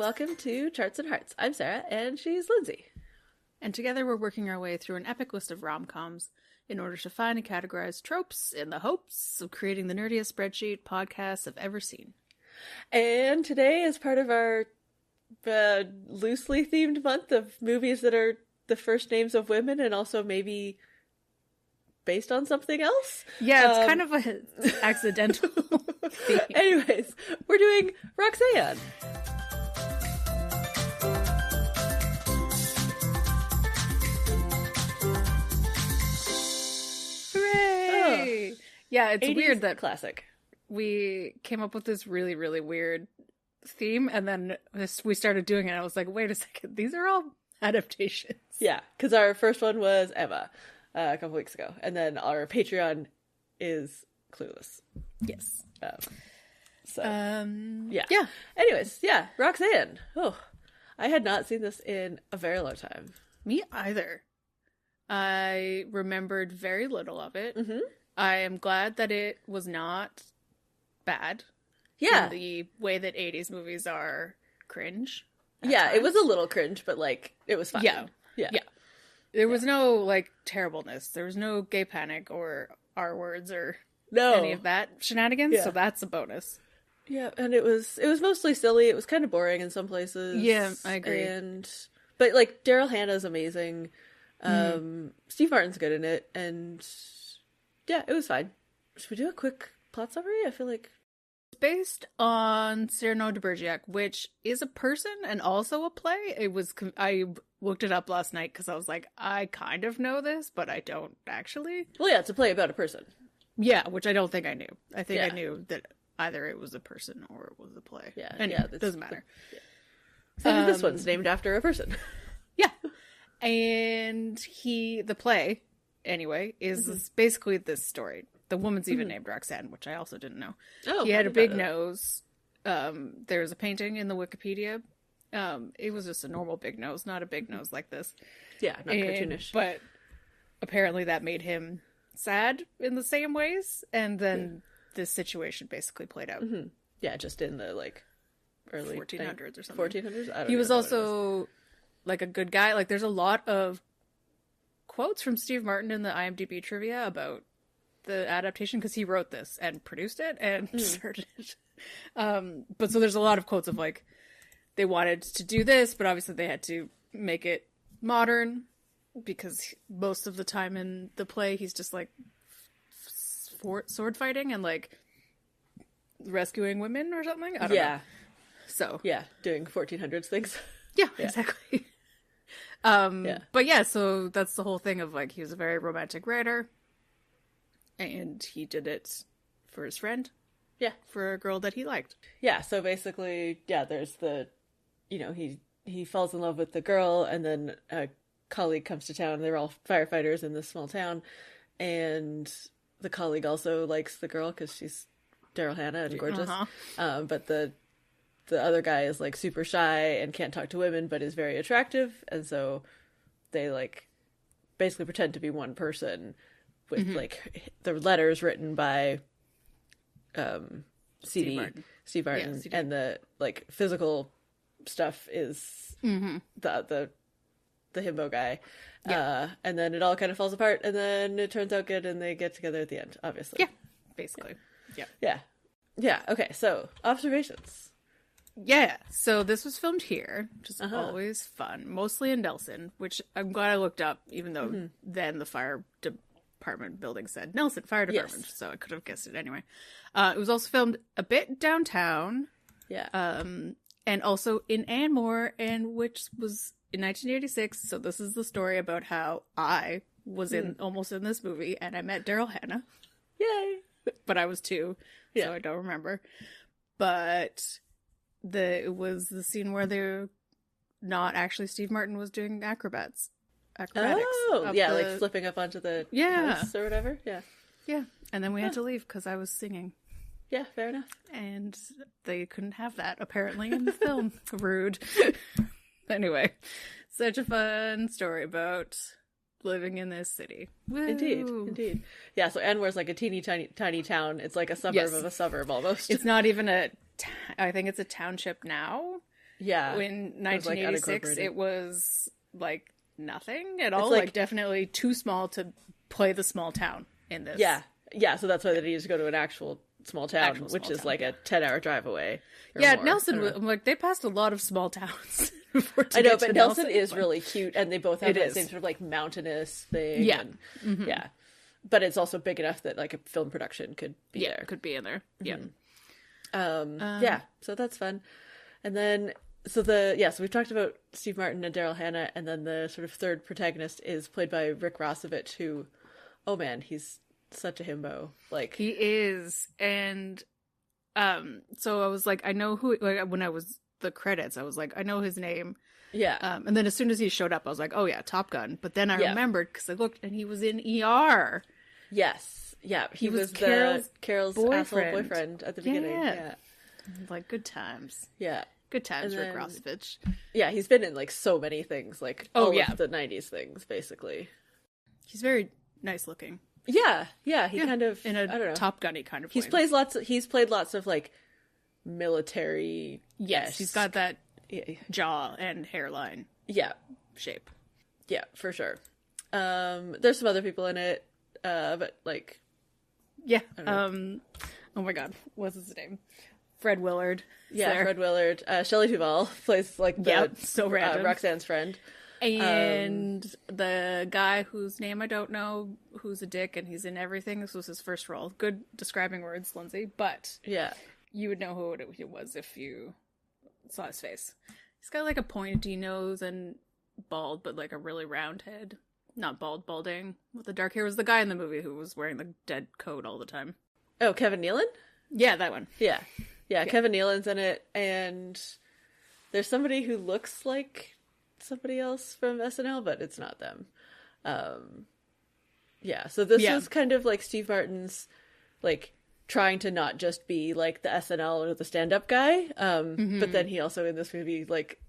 welcome to Charts and Hearts. I'm Sarah, and she's Lindsay. And together we're working our way through an epic list of rom-coms in order to find and categorize tropes in the hopes of creating the nerdiest spreadsheet podcasts I've ever seen. And today, as part of our loosely themed month of movies that are the first names of women and also maybe based on something else. Yeah, it's kind of an accidental theme. Anyways, we're doing Roxanne. Hooray! Oh. Yeah, it's weird that classic. We came up with this really, really weird theme, and then we started doing it, and I was like, wait a second, these are all adaptations. Yeah, because our first one was Emma a couple weeks ago, and then our Patreon is Clueless. Yes. Yeah. Yeah. Anyways, yeah, Roxanne. Oh, I had not seen this in a very long time. Me either. I remembered very little of it. Mm-hmm. I am glad that it was not bad. Yeah. In the way that 80s movies are cringe. Yeah, times. it was a little cringe, but, like, it was fine. Yeah. Yeah. There was no, like, terribleness. There was no gay panic or R words or any of that shenanigans, so that's a bonus. Yeah, and it was mostly silly. It was kind of boring in some places. Yeah, I agree. But, like, Daryl Hannah's amazing. Steve Martin's good in it, and yeah, it was fine. Should we do a quick plot summary? I feel like it's based on Cyrano de Bergerac, which is a person and also a play. I looked it up last night because I was like, I kind of know this, but I don't actually. Well, yeah, it's a play about a person. Yeah, which I don't think I knew. I think I knew that either it was a person or it was a play. Yeah, anyway, it doesn't matter. So this one's named after a person. Yeah. And the play, anyway, is basically this story. The woman's even named Roxanne, which I also didn't know. Oh, he had a big nose. There's a painting in the Wikipedia. It was just a normal big nose, not a big nose like this. Yeah, not cartoonish. But apparently that made him sad in the same ways. And then this situation basically played out. Mm-hmm. Yeah, just in the, like, early 1400s or something. 1400s? I don't He was know also like a good guy. Like, there's a lot of quotes from Steve Martin in the IMDb trivia about the adaptation because he wrote this and produced it and started it. But so there's a lot of quotes of, like, they wanted to do this, but obviously they had to make it modern because most of the time in the play he's just, like, sword fighting and, like, rescuing women or something. I don't know. So yeah, doing 1400s things. Yeah, exactly. But yeah, so that's the whole thing of, like, he was a very romantic writer, and he did it for his friend. Yeah. For a girl that he liked. Yeah, so basically, there's the, he falls in love with the girl, and then a colleague comes to town. They're all firefighters in this small town, and the colleague also likes the girl because she's Daryl Hannah and gorgeous. But the other guy is, like, super shy and can't talk to women, but is very attractive. And so they, like, basically pretend to be one person with, like, the letters written by Steve Martin. Yeah, and the, like, physical stuff is the himbo guy. Yeah. And then it all kind of falls apart, and then it turns out good, and they get together at the end, obviously. Yeah, basically. Yeah, okay, so, observations. Yeah, so this was filmed here, which is always fun. Mostly in Nelson, which I'm glad I looked up, even though then the fire department building said Nelson Fire Department, so I could have guessed it anyway. It was also filmed a bit downtown. Yeah. And also in Anmore, and which was in 1986, so this is the story about how I was almost in this movie, and I met Daryl Hannah. Yay! But I was 2, so I don't remember. But it was the scene where they're not actually Steve Martin was doing acrobatics. Oh, yeah, like flipping up onto the house or whatever. Yeah, and then we had to leave because I was singing. Yeah, fair enough. And they couldn't have that apparently in the film. Rude. Anyway, such a fun story about living in this city. Woo. Indeed. Yeah, so Anwar's like a teeny tiny town. It's like a suburb of a suburb almost. It's not even I think it's a township now. Yeah. In It was, like, 1986, unincorporated. it was like nothing at all. like- Like definitely too small to play the small town in this. Yeah. Yeah, so that's why they needed to go to an actual small town, Actual which small is town, like yeah. a 10-hour drive away. Or Yeah, more. Nelson. I don't know. I'm like, they passed a lot of small towns. before to I know, get but to Nelson is but- really cute, and they both have It that is. same sort of like mountainous thing. Yeah. And, yeah. But it's also big enough that like a film production could be Yeah, there. could be in there. Yeah. Yeah, so that's fun. And then so we've talked about Steve Martin and Daryl Hannah, and then the sort of third protagonist is played by Rick Rossovich, who, oh man, he's such a himbo. Like He is, and so I was like, I know who. Like when I was the credits, I was like, I know his name. yeah, And then as soon as he showed up, I was like, oh yeah, Top Gun. But then I Yeah. remembered because I looked, and he was in ER. yes, yeah, he was Carol's asshole boyfriend at the beginning. Yeah. Like good times, Yeah. good times, And Rick then- Rossovich. Yeah, he's been in like so many things, like Oh, all yeah. of the 90s things, basically. He's very nice looking. Yeah, he kind of in a I don't know. Top Gunny kind of He's way. played lots of like military. Yes, he's got that Yeah, jaw and hairline yeah, shape. yeah, for sure. There's some other people in it, but like Yeah. Oh my God, what's his name? Fred Willard. is yeah, there. Fred Willard, Shelley Duvall plays like the Yep, so random. Roxanne's friend. And the guy whose name I don't know, who's a dick, and he's in everything. This was his first role. Good describing words, Lindsay. But Yeah, you would know who it was if you saw his face. He's got like a pointy nose and bald, but like a really round head. Not bald, balding. With the dark hair was the guy in the movie who was wearing the dead coat all the time. oh, Kevin Nealon. Yeah, that one. Yeah, Kevin Nealon's in it, and there's somebody who looks like somebody else from SNL, but it's not them. Yeah, so this Yeah. is kind of like Steve Martin's like trying to not just be like the SNL or the stand-up guy, but then he also in this movie like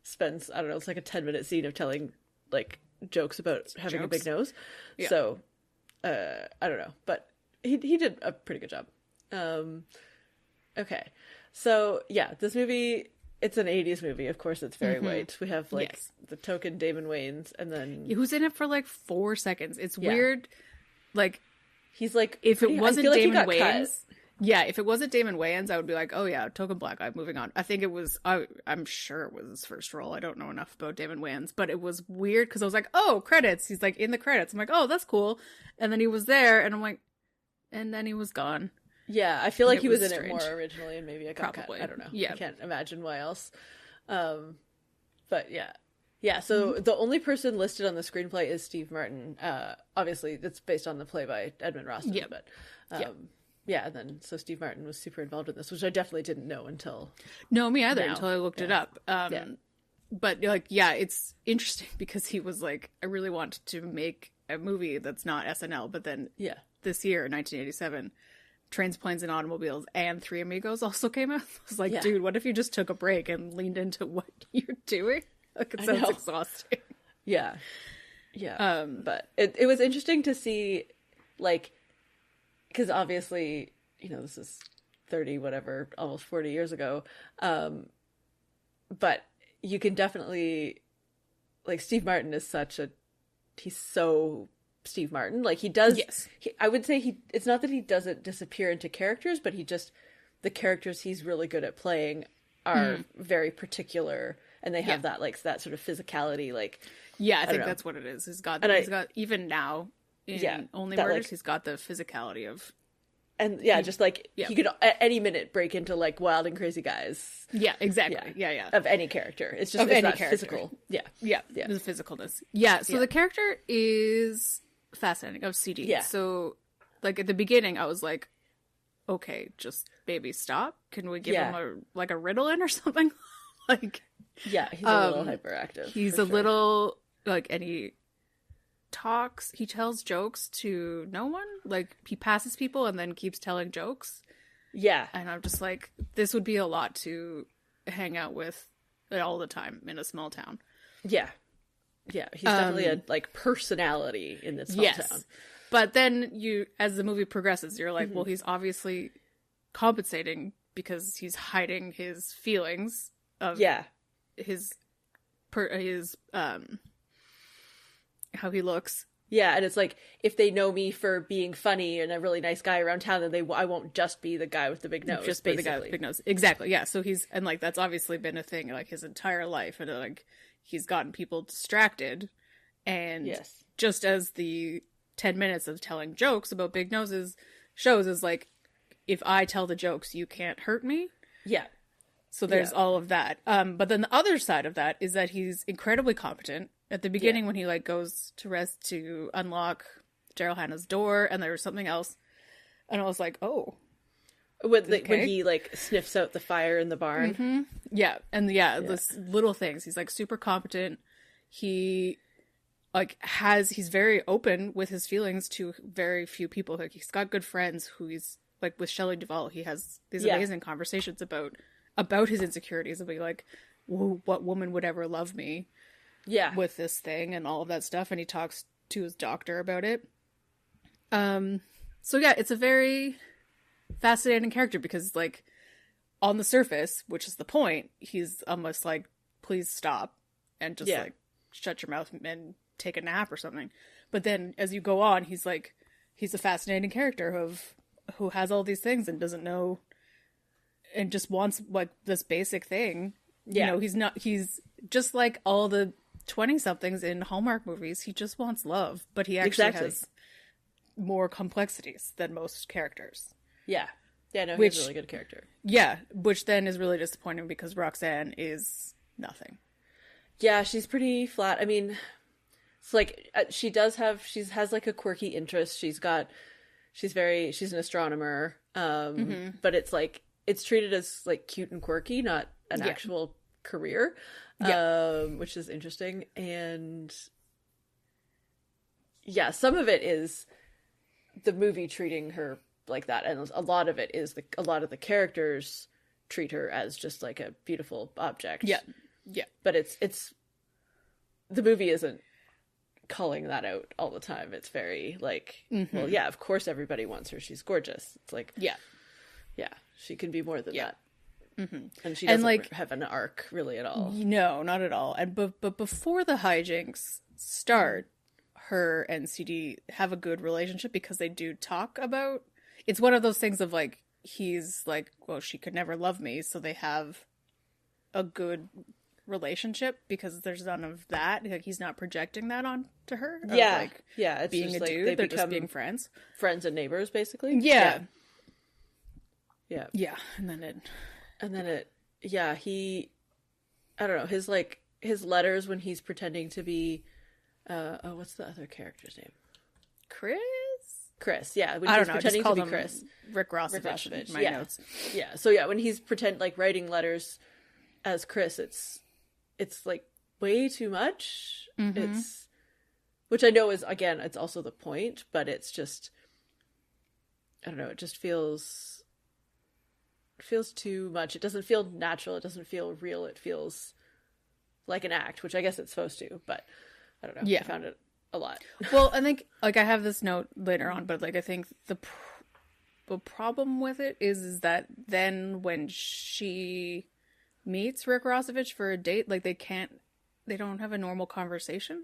spends, I don't know, it's like a 10-minute scene of telling like jokes about having a big nose. Yeah. So I don't know, but he did a pretty good job. Okay, so yeah, this movie, it's an 80s movie. Of course, it's very white. We have like Yes. the token Damon Wayans, and then Who's in it for like 4 seconds. It's Yeah. weird. Like, he's like, if it I wasn't feel like he Damon got cut. Wayans, yeah, if it wasn't Damon Wayans, I would be like, oh yeah, token black guy, moving on. I think it was, I'm sure it was his first role. I don't know enough about Damon Wayans, but it was weird because I was like, oh, credits. He's like in the credits. I'm like, oh, that's cool. And then he was there, and I'm like, and then he was gone. Yeah, I feel like It he was was in it more strange. originally, and maybe it got Probably. cut. I don't know. Yeah. I can't imagine why else. But yeah. So the only person listed on the screenplay is Steve Martin. Obviously, it's based on the play by Edmund Rostand. Yep. But yeah, and then so Steve Martin was super involved in this, which I definitely didn't know until. No, me either, Now. until I looked it up. But like, yeah, it's interesting because he was like, I really want to make a movie that's not SNL, but then Yeah. this year, 1987, Trains, Planes, and Automobiles and Three Amigos also came out. I was like, Yeah. dude, what if you just took a break and leaned into what you're doing? Like, it sounds know. exhausting. Yeah. Yeah. But it was interesting to see, like, because obviously, you know, this is 30, whatever, almost 40 years ago. But you can definitely, like, Steve Martin is he's so Steve Martin. Like, he does, Yes. I would say it's not that he doesn't disappear into characters, but the characters he's really good at playing are very particular, and they have that, like, that sort of physicality, like, Yeah, I think know. that's what it is. He's got, And even now, in Yeah, Only that, Murders, like- he's got the physicality of, and yeah, just like Yeah. he could at any minute break into like Wild and Crazy Guys yeah, exactly. Yeah. of any character. It's just Of it's any not character. physical. Yeah, Yeah, Yeah. the physicalness. Yeah, so Yeah. the character is fascinating of CD. Yeah. So, like, at the beginning, I was like, okay, just baby, stop. Can we give Yeah. him a riddle in or something? Like, yeah. He's a little hyperactive. he's for a sure. little, like, and he tells jokes to no one. Like, he passes people and then keeps telling jokes. Yeah, And I'm just like, this would be a lot to hang out with all the time in a small town. yeah. He's definitely a like personality in this small town. But then as the movie progresses, you're Mm-hmm. like, well, he's obviously compensating because he's hiding his feelings of Yeah. his how he looks. Yeah, and it's like, if they know me for being funny and a really nice guy around town, then I won't just be the guy with the big nose. Just be the guy with the big nose. Exactly, yeah. So and like, that's obviously been a thing, like, his entire life. And like, he's gotten people distracted. And yes. just as the 10 minutes of telling jokes about big noses shows, is like, if I tell the jokes, you can't hurt me. Yeah. So there's all of that. But then the other side of that is that he's incredibly competent. At the beginning, when he like goes to rest to unlock Daryl Hannah's door, and there was something else, and I was like, oh, when he like sniffs out the fire in the barn. Mm-hmm. Yeah, and this little things. He's like super competent. He like he's very open with his feelings to very few people. Like, he's got good friends who he's like, with Shelley Duvall, he has these amazing conversations about his insecurities, of being like, what woman would ever love me? Yeah. With this thing and all of that stuff, and he talks to his doctor about it. So yeah, it's a very fascinating character, because like, on the surface, which is the point, he's almost like, please stop and just like shut your mouth and take a nap or something. But then as you go on, he's a fascinating character who has all these things and doesn't know, and just wants like this basic thing. You know, he's just like all the 20-somethings in Hallmark movies. He just wants love, but he actually has more complexities than most characters. Yeah. Yeah, no, he's a really good character. Yeah, which then is really disappointing, because Roxanne is nothing. Yeah, she's pretty flat. I mean, it's like, she has like a quirky interest. She's an astronomer. But it's like, it's treated as like cute and quirky, not an actual career. Which is interesting. And yeah, some of it is the movie treating her like that, and a lot of it is a lot of the characters treat her as just like a beautiful object. Yeah. But it's the movie isn't calling that out all the time. It's very like, well, yeah, of course everybody wants her. She's gorgeous. It's like, yeah, she can be more than that. Mm-hmm. And she doesn't like have an arc really at all. No, not at all. And but before the hijinks start, her and CD have a good relationship, because they do talk about. It's one of those things of like, he's like, well, she could never love me, so they have a good relationship, because there's none of that. Like, he's not projecting that onto her. It's being just a dude. They're just being friends and neighbors, basically. Yeah. And then I don't know, his letters when he's pretending to be, what's the other character's name? Chris, yeah. When he's pretending to be Chris. Rick Rossovich. My notes. Yeah, so yeah, when he's writing letters as Chris, it's like way too much. Mm-hmm. Which I know is, again, it's also the point, but it's just, I don't know, it just feels too much. It doesn't feel natural. It doesn't feel real. It feels like an act, which I guess it's supposed to, but I don't know. Yeah. I found it a lot. Well, I think, like, I have this note later on, but like, I think the problem with it is that then when she meets Rick Rossovich for a date, like, they don't have a normal conversation.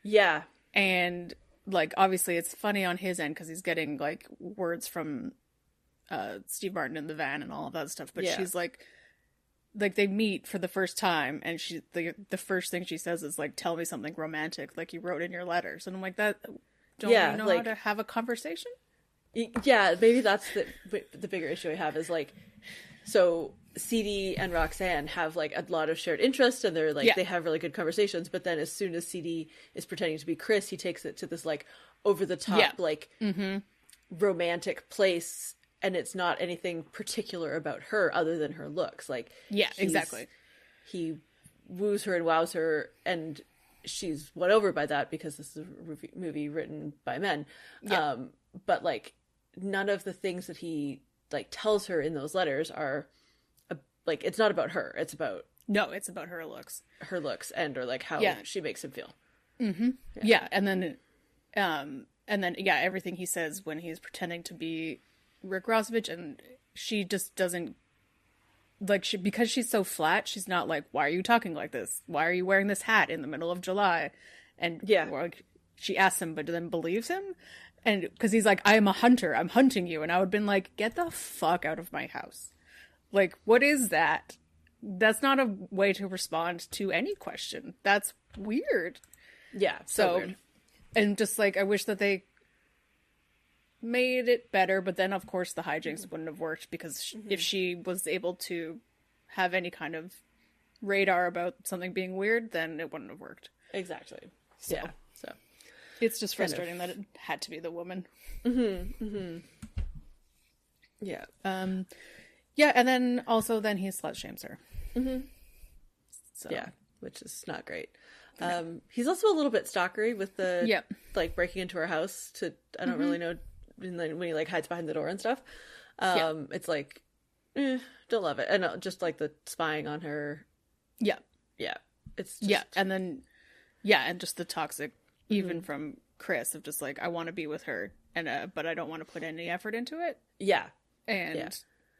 Yeah. And like, obviously it's funny on his end, because he's getting like words from Steve Martin in the van and all of that stuff, but she's like they meet for the first time, and the first thing she says is like, tell me something romantic like you wrote in your letters. And I'm like, that don't you know how to have a conversation? Yeah, maybe that's the bigger issue I have, is like, so CD and Roxanne have like a lot of shared interests, and they're like, they have really good conversations, but then as soon as CD is pretending to be Chris, he takes it to this like over the top like romantic place, and it's not anything particular about her other than her looks. Like, exactly. He woos her and wows her, and she's won over by that, because this is a movie written by men. Yeah. But like, none of the things that he like tells her in those letters are like, it's not about her. It's about her looks, or like how she makes him feel. Mm-hmm. Yeah. And then everything he says when he's pretending to be Rick Rossovich, and she just doesn't like because she's so flat, she's not like, why are you talking like this? Why are you wearing this hat in the middle of July? And or, like, she asks him, but then believes him. And because he's like, I am a hunter, I'm hunting you. And I would have been like, get the fuck out of my house. Like, what is that? That's not a way to respond to any question. That's weird. Yeah. So weird. And just like, I wish that they made it better, but then of course the hijinks wouldn't have worked because if she was able to have any kind of radar about something being weird, then it wouldn't have worked. Exactly. So it's just frustrating that it had to be the woman. Yeah. Yeah, and then he slut shames her. So yeah, which is not great. He's also a little bit stalkery with the like breaking into her house to I don't really know when he like hides behind the door and stuff. It's like don't love it, and just like the spying on her. Yeah, it's just... and then and just the toxic even from Chris of just like I want to be with her and but I don't want to put any effort into it.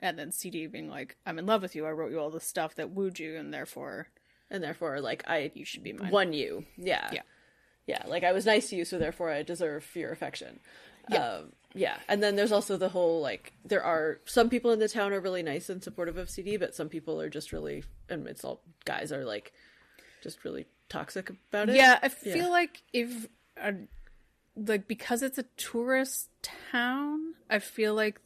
And then CD being like, I'm in love with you. I wrote you all the stuff that wooed you, and therefore, like you should be mine. Won you. Yeah. Like I was nice to you, so therefore I deserve your affection. And then there's also the whole like there are some people in the town are really nice and supportive of CD, but some people are just really, and it's all guys are like just really toxic about it. Yeah, I feel like if like because it's a tourist town, I feel like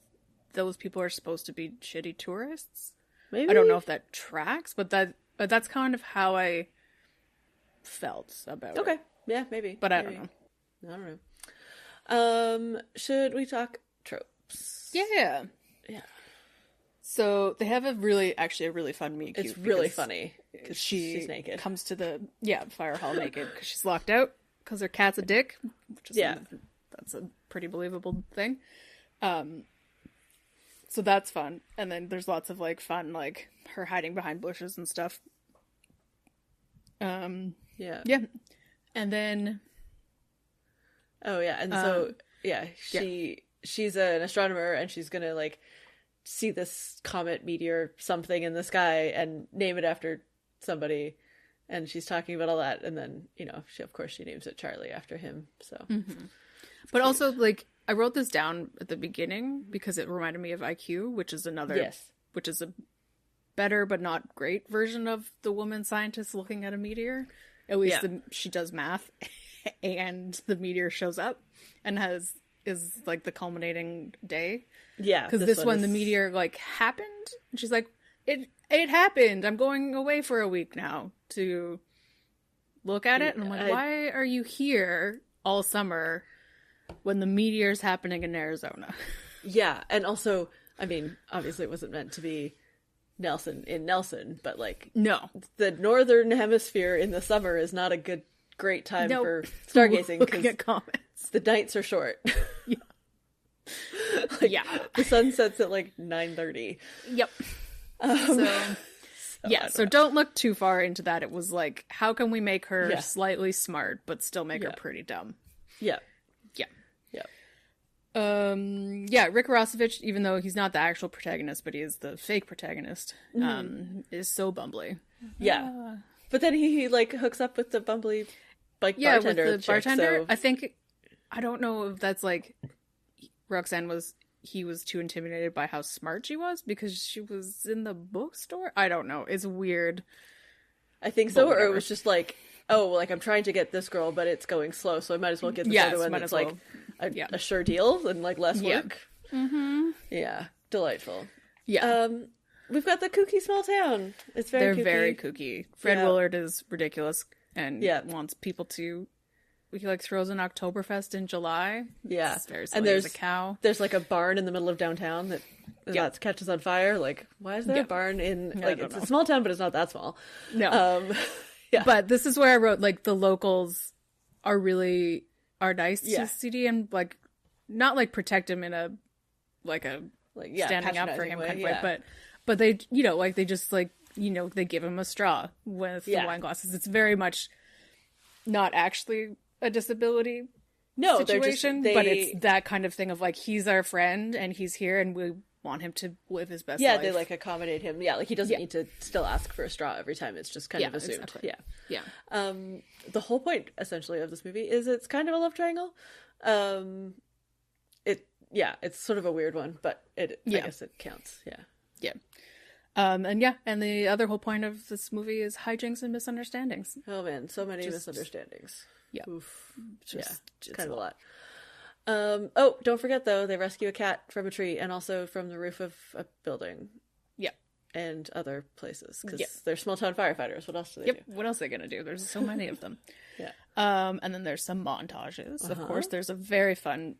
those people are supposed to be shitty tourists. Maybe. I don't know if that tracks, but that's kind of how I felt about it. Okay. Yeah, maybe. But I don't know. Should we talk tropes? Yeah. So they have a really fun meet cute. It's really funny because she's naked. Comes to the fire hall naked because she's locked out because her cat's a dick. Which is that's a pretty believable thing. So that's fun. And then there's lots of like fun, like her hiding behind bushes and stuff. And then she's an astronomer and she's gonna like see this comet, meteor, something in the sky and name it after somebody, and she's talking about all that, and then she names it Charlie after him. So but also like I wrote this down at the beginning because it reminded me of IQ, which is which is a better but not great version of the woman scientist looking at a meteor. At least she does math, and the meteor shows up and is like the culminating day. Yeah, because this one the meteor like happened, and she's like, it happened. I'm going away for a week now to look at it, and I'm like, why are you here all summer when the meteor's happening in Arizona? Yeah, and also, I mean, obviously it wasn't meant to be Nelson, but like, no, the northern hemisphere in the summer is not a great time for stargazing because the nights are short. The sun sets at like 9:30. Yep. So don't look too far into that. It was like, how can we make her slightly smart but still make her pretty dumb? Rick Rossovich, even though he's not the actual protagonist, but he is the fake protagonist, is so bumbly. Yeah. But then he like hooks up with the bumbly bartender. With the bartender. So... I don't know if that's like Roxanne he was too intimidated by how smart she was because she was in the bookstore. I don't know. It's weird. I think so, or it was just like, like I'm trying to get this girl, but it's going slow, so I might as well get the other one that's like a sure deal and like less work. Yeah, delightful. We've got the kooky small town. It's very kooky. Very kooky. Fred Willard is ridiculous and wants people to. He like throws an Oktoberfest in July. Yeah, it's very silly. And there's a cow. There's like a barn in the middle of downtown that catches on fire. Like, why is there a barn in? Like, it's a small town, but it's not that small. No. But this is where I wrote like the locals are nice to CD and like not like protect him in a standing up for him kind of way, but they like they just like they give him a straw with the wine glasses. It's very much not actually a disability situation, but it's that kind of thing of like, he's our friend and he's here and want him to live his best Yeah, life. they like accommodate him. Yeah, like he doesn't need to still ask for a straw every time. It's just kind of assumed. Exactly. Yeah. Yeah. The whole point essentially of this movie is it's kind of a love triangle. It's sort of a weird one, but I guess it counts. Yeah. Yeah. And the other whole point of this movie is hijinks and misunderstandings. Oh man, so many misunderstandings. Yeah. Oof. It's kind of a lot. Don't forget though, they rescue a cat from a tree and also from the roof of a building. Yeah. And other places, because they're small town firefighters. What else do they do? What else are they gonna do? There's so many of them. Yeah. And then there's some montages. Of course, there's a very fun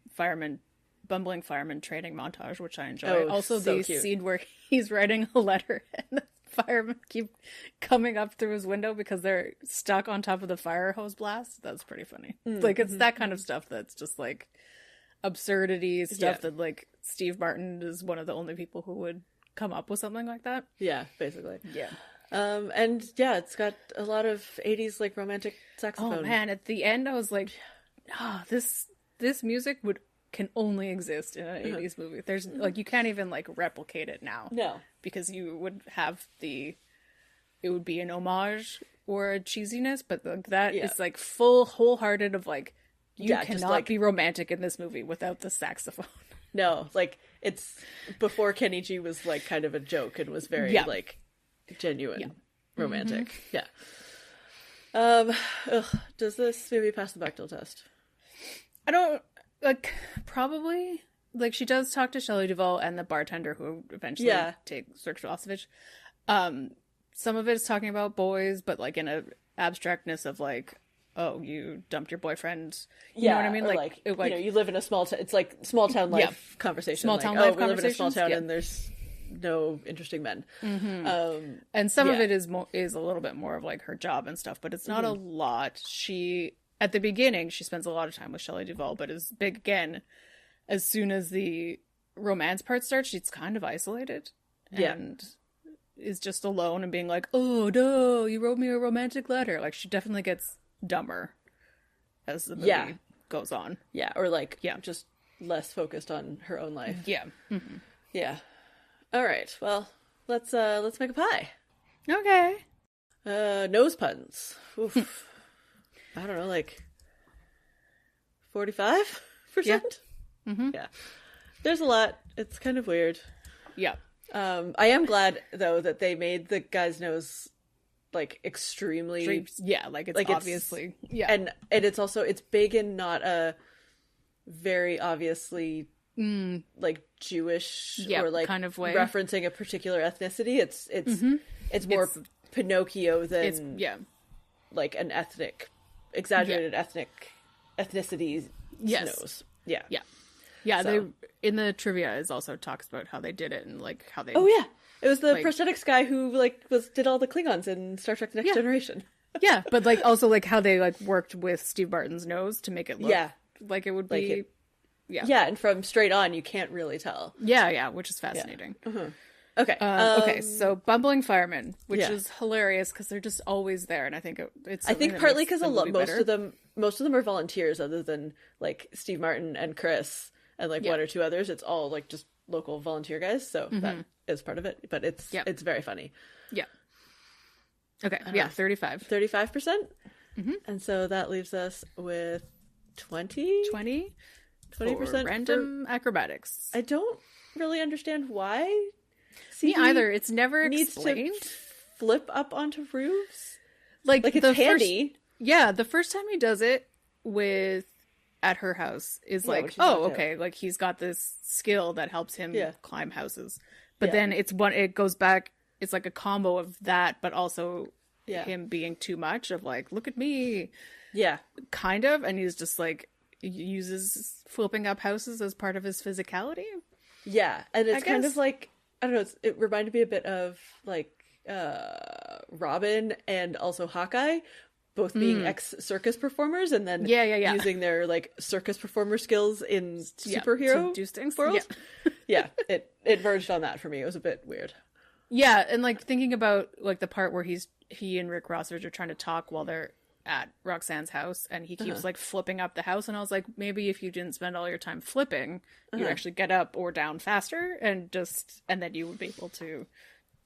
bumbling fireman training montage, which I enjoy. Also, so the cute scene where he's writing a letter and the firemen keep coming up through his window because they're stuck on top of the fire hose blast. That's pretty funny. Like, it's that kind of stuff that's just like absurdity stuff that like Steve Martin is one of the only people who would come up with something like that. Yeah, basically. Yeah. And yeah, it's got a lot of 80s like romantic saxophone. Oh man, at the end I was like, this music can only exist in an 80s movie. There's like, you can't even like replicate it now. No. Because you would have it would be an homage or a cheesiness, but that is like full wholehearted of like, you cannot be romantic in this movie without the saxophone. No, like it's before Kenny G was like kind of a joke and was very like genuine romantic. Yeah. Does this movie pass the Bechdel test? I don't probably. Like, she does talk to Shelley Duvall and the bartender who eventually takes sexual hostage. Some of it is talking about boys, but like in a abstractness of like, oh, you dumped your boyfriend. You know what I mean? Like you know, you live in a small town. It's like small town life conversation. Small town life conversations. We live in a small town and there's no interesting men. And some of it is a little bit more of like her job and stuff, but it's not a lot. At the beginning, she spends a lot of time with Shelley Duvall, but is big again. As soon as the romance part starts, she's kind of isolated. And is just alone and being like, oh no, you wrote me a romantic letter. Like, she definitely gets dumber as the movie goes on. Yeah, or like just less focused on her own life. Yeah. Yeah. All right. Well, let's make a pie. Okay. Nose puns. Oof. I don't know, like 45%? Yeah. Yeah. There's a lot. It's kind of weird. Yeah. I am glad though that they made the guy's nose like extremely like it's obviously and it's big and not a very obviously like Jewish or like kind of way referencing a particular ethnicity. It's more Pinocchio than like an exaggerated ethnicity nose. Yeah. They in the trivia is also talks about how they did it and like how they it was the prosthetics guy who like did all the Klingons in Star Trek: The Next Generation. Yeah, but like also like how they like worked with Steve Martin's nose to make it look like it would be and from straight on you can't really tell. Which is fascinating. Okay. Okay, so bumbling firemen, which is hilarious because they're just always there, and I think it's. I think partly because most of them are volunteers, other than like Steve Martin and Chris and like one or two others. It's all like just local volunteer guys, so that is part of it. But it's very funny. Yeah. Okay. 35%. 35%. And so that leaves us with 20% random acrobatics. I don't really understand why. Me either. It's never explained. To flip up onto roofs. Like it's handy. The first time he does it at her house is like, okay, like he's got this skill that helps him climb houses. But then it goes back. It's like a combo of that, but also him being too much of like, look at me. Yeah, kind of, and he's just like uses flipping up houses as part of his physicality. Yeah, and it's kind of like, I don't know, it reminded me a bit of like Robin and also Hawkeye, both being ex-circus performers and then using their like circus performer skills in superhero world. It verged on that for me. It was a bit weird. Yeah, and like thinking about like the part where he and Rick Rossridge are trying to talk while they're at Roxanne's house, and he keeps like flipping up the house, and I was like, maybe if you didn't spend all your time flipping, you'd actually get up or down faster, and then you would be able to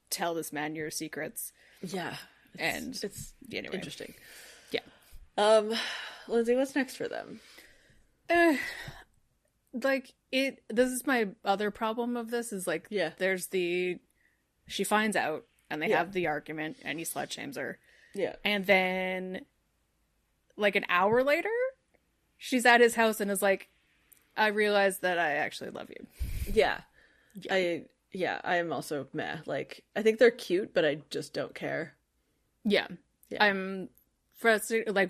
tell this man your secrets. Yeah. It's anyway. Interesting. Yeah. Lindsay, what's next for them? This is my other problem of this is like, there's she finds out, and they have the argument, and he slut shames her. Yeah. And then, like, an hour later, she's at his house and is like, I realized that I actually love you. Yeah. I am also meh. Like, I think they're cute, but I just don't care. Yeah. I'm frustrated. Like,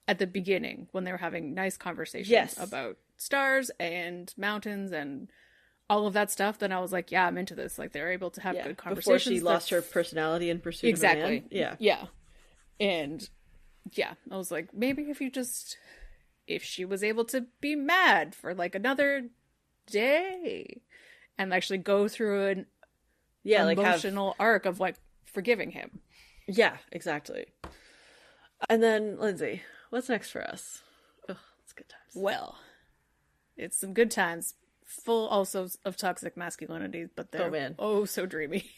at the beginning, when they were having nice conversations about stars and mountains and all of that stuff, then I was like, yeah, I'm into this. Like, they're able to have good conversations. Before she lost her personality in pursuit of a man. Yeah. Yeah. And, I was like, maybe if she was able to be mad for, like, another day and actually go through an emotional arc of, like, forgiving him. Yeah, exactly. And then, Lindsay, what's next for us? Oh, it's good times. Well, it's some good times. Full also of toxic masculinity, but they're so dreamy.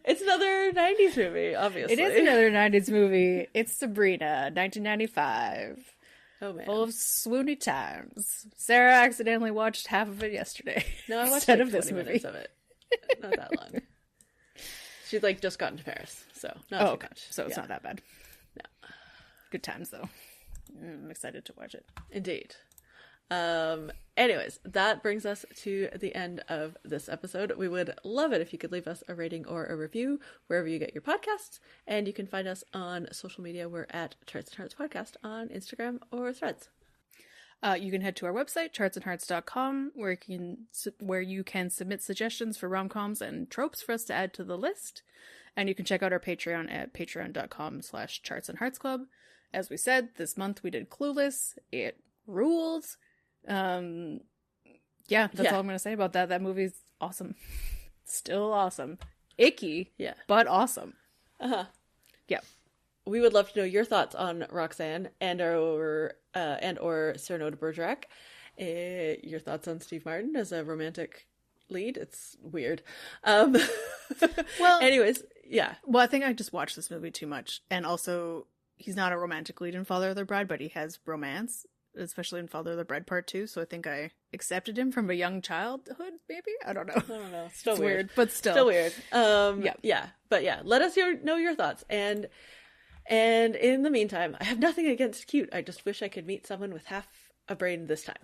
It's another 90s movie, obviously. It is another 90s movie. It's Sabrina, 1995. Oh, man. Full of swoony times. Sarah accidentally watched half of it yesterday. No, I watched instead like of this 20 movie. minutes of it. Not that long. She'd like just gotten to Paris, so not too much. So it's not that bad. No. Good times, though. I'm excited to watch it. Indeed. Anyways, that brings us to the end of this episode. We would love it if you could leave us a rating or a review wherever you get your podcasts, and you can find us on social media. We're at Charts and Hearts Podcast on Instagram or Threads. You can head to our website, chartsandhearts.com, where you can submit suggestions for rom-coms and tropes for us to add to the list. And you can check out our Patreon at patreon.com/chartsandheartsclub. As we said, this month we did Clueless. It ruled. That's all I'm going to say about that. That movie's awesome. Still awesome. Icky, but awesome. Uh-huh. Yeah. We would love to know your thoughts on Roxanne and or Cyrano de Bergerac. Your thoughts on Steve Martin as a romantic lead. It's weird. Well, anyways, yeah. Well, I think I just watched this movie too much. And also, he's not a romantic lead in Father of the Bride, but he has romance, especially in Father of the Bride Part 2. So I think I accepted him from a young childhood, maybe? I don't know. Still it's weird. But still. Still weird. Yeah. But yeah, let us know your thoughts. And in the meantime, I have nothing against cute. I just wish I could meet someone with half a brain this time.